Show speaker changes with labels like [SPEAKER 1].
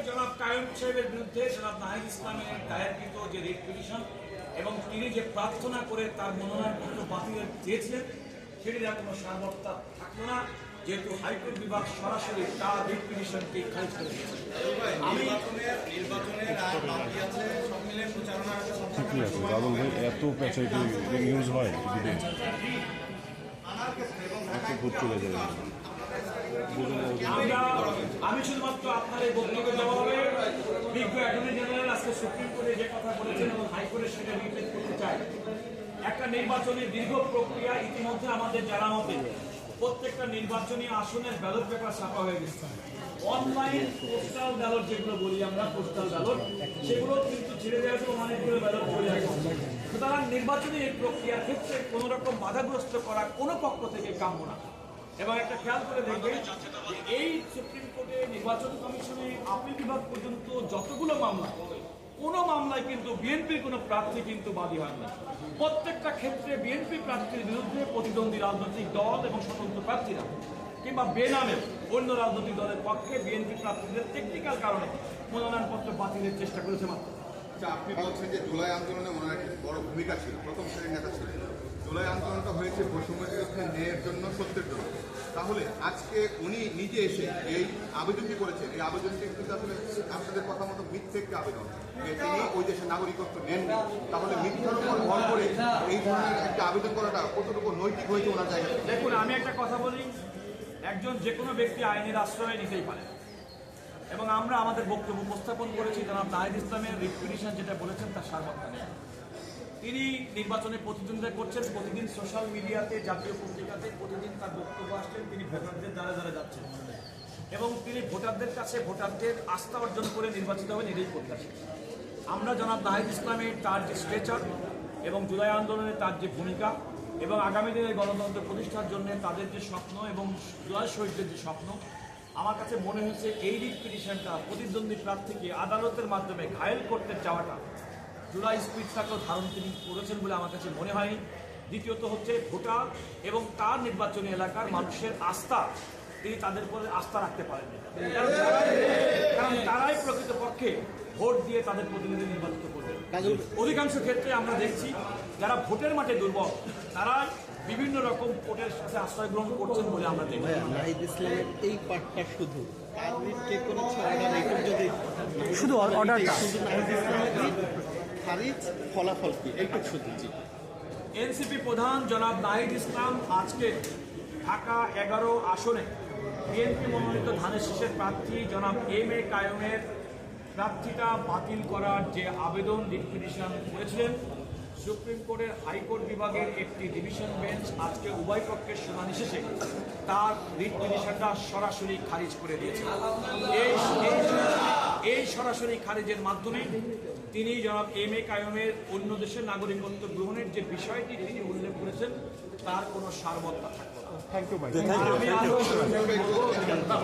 [SPEAKER 1] জনাব কায়েম সাহেবের বিরুদ্ধে জনাব নাহিদ ইসলামের দায়েরকৃত যে রিট পিটিশন এবং তিনি যে প্রার্থনা করে তার মনোনয়নপত্র বাতিল চেয়েছিলেন সেটির আর কোনো সার্বত্তা থাকলো না, যেহেতু হাইকোর্ট বিভাগ সরাসরি তার রিট পিটিশনকে খারিজ করে দিয়েছে।
[SPEAKER 2] এত পেঁচাইতে নিউজ হয় এত ভোট চলে যায়।
[SPEAKER 1] আমি শুধুমাত্র আপনার এই বক্তব্যের জবাবে বিজ্ঞ অ্যাটর্নি জেনারেল আজকে সুপ্রিম কোর্টে যে কথা বলেছেন এবং হাইকোর্টের সেটা রিপিট করতে চাই। একটা নির্বাচনী দীর্ঘ প্রক্রিয়া ইতিমধ্যে আমাদের জানা মতে প্রত্যেকটা নির্বাচনী আসনের ব্যালট পেপার ছাপা হয়ে গেছে। অনলাইন পোস্টাল ব্যালট যেগুলো বলি আমরা, পোস্টাল ব্যালট, সেগুলো কিন্তু ছেড়ে দেওয়ার জন্য অনেকগুলো ব্যালট চলে আসছে। সুতরাং নির্বাচনী এই প্রক্রিয়ার ক্ষেত্রে কোনো রকম বাধাগ্রস্ত করা কোনো পক্ষ থেকে কাম্য না। এবং একটা খেয়াল করে দেখবেন যে এই সুপ্রিম কোর্টে নির্বাচন কমিশনে আপিল বিভাগ পর্যন্ত যতগুলো মামলা, কোনো মামলায় কিন্তু বিএনপির কোনো প্রার্থী কিন্তু বাদী হয়নি। প্রত্যেকটা ক্ষেত্রে বিএনপি প্রার্থীর বিরুদ্ধে প্রতিদ্বন্দ্বী রাজনৈতিক দল এবং স্বতন্ত্র প্রার্থীরা কিংবা বেনামে অন্য রাজনৈতিক দলের পক্ষে বিএনপি প্রার্থীদের টেকনিক্যাল কারণে মনোনয়নপত্র বাতিলের চেষ্টা করেছে মাত্র।
[SPEAKER 3] আপনি বলছেন যে জুলাই আন্দোলনে ওনার একটি বড় ভূমিকা ছিল, প্রথম শ্রেণীর নেতা ছিলেন। জুলাই আন্দোলনটা হয়েছে বৈষম্য বিরুদ্ধে ন্যায়ের জন্য, সত্যের জন্য। তাহলে আজকে উনি নিজে এসে এই আবেদনটি করেছেন, এই আবেদনটি কিন্তু আসলে আপনাদের কথা মতো মিথ্যে একটি আবেদন, যে তিনি ওই দেশের নাগরিকত্ব নেননি। তাহলে মিথ্যার উপর ভর করে এই ধরনের একটা আবেদন করাটা কতটুকু নৈতিক হয়েছে ওনার জায়গায়?
[SPEAKER 1] দেখুন, আমি একটা কথা বলি, একজন যে কোনো ব্যক্তি আইনের আশ্রয় নিতেই পারে এবং আমরা আমাদের বক্তব্য উপস্থাপন করেছি। জনাব নাহিদ ইসলামের রিট পিটিশন যেটা বলেছেন তার সার্বত্তা নেই। তিনি নির্বাচনে প্রতিদ্বন্দ্বিতা করছেন, প্রতিদিন সোশ্যাল মিডিয়াতে, জাতীয় পত্রিকাতে প্রতিদিন তার বক্তব্য আসছেন, তিনি ভোটারদের দ্বারা দ্বারা যাচ্ছেন এবং তিনি ভোটারদের কাছে ভোটারদের আস্থা অর্জন করে নির্বাচিত হবেন, এটাই প্রত্যাশা। আমরা জনাব নাহিদ ইসলামের তার যে স্ট্রেচার এবং জুলাই আন্দোলনে তার যে ভূমিকা এবং আগামী দিনের গণতন্ত্র প্রতিষ্ঠার জন্য তাদের যে স্বপ্ন এবং জুলাই শহীদদের যে স্বপ্ন, আমার কাছে মনে হয়েছে এই রিট পিটিশনটা প্রতিদ্বন্দ্বী প্রার্থীকে আদালতের মাধ্যমে ঘায়েল করতে চাওয়াটা জুলাই স্পিরিটটাকেও ধারণ তিনি করেছেন বলে আমার কাছে মনে হয়নি। দ্বিতীয়ত হচ্ছে ভোটার এবং তার নির্বাচনী এলাকার মানুষের আস্থা, তিনি তাদের উপরে আস্থা রাখতে পারেননি, কারণ তারাই প্রকৃতপক্ষে ভোট দিয়ে তাদের প্রতিনিধি নির্বাচিত করবেন। অধিকাংশ ক্ষেত্রে আমরা দেখছি যারা ভোটের মাঠে দুর্বল তারা বিভিন্ন রকম ভোটের সাথে আশ্রয় গ্রহণ করছেন বলে আমরা দেখি।
[SPEAKER 4] নাহিদ ইসলামের এই পার্টটা শুধু শুধু অর্ডারটা নাহিদ ইসলামের খারিজ, ফলাফল কি এইটুকু শুধু।
[SPEAKER 1] এনসিপি প্রধান জনাব নাহিদ ইসলাম আজকে ঢাকা 11 আসনে বিএনপি মনোনীত ধানের শীষের প্রার্থী জনাব এম এ কায়েমের প্রার্থিতা বাতিল করার যে আবেদন রিট পিটিশন করেছিলেন, সুপ্রিম কোর্টের হাইকোর্ট বিভাগের একটি ডিভিশন বেঞ্চ আজকে উভয় পক্ষের শুনানি শেষে তার রিট পিটিশনটা সরাসরি খারিজ করে দিয়েছে। এই সরাসরি খারিজের মাধ্যমে তিনি জনাব এম এ কায়েমের অন্য দেশের নাগরিকত্ব গ্রহণের যে বিষয়টি তিনি উল্লেখ করেছেন তার কোনো সারবত্তা থাকবে না।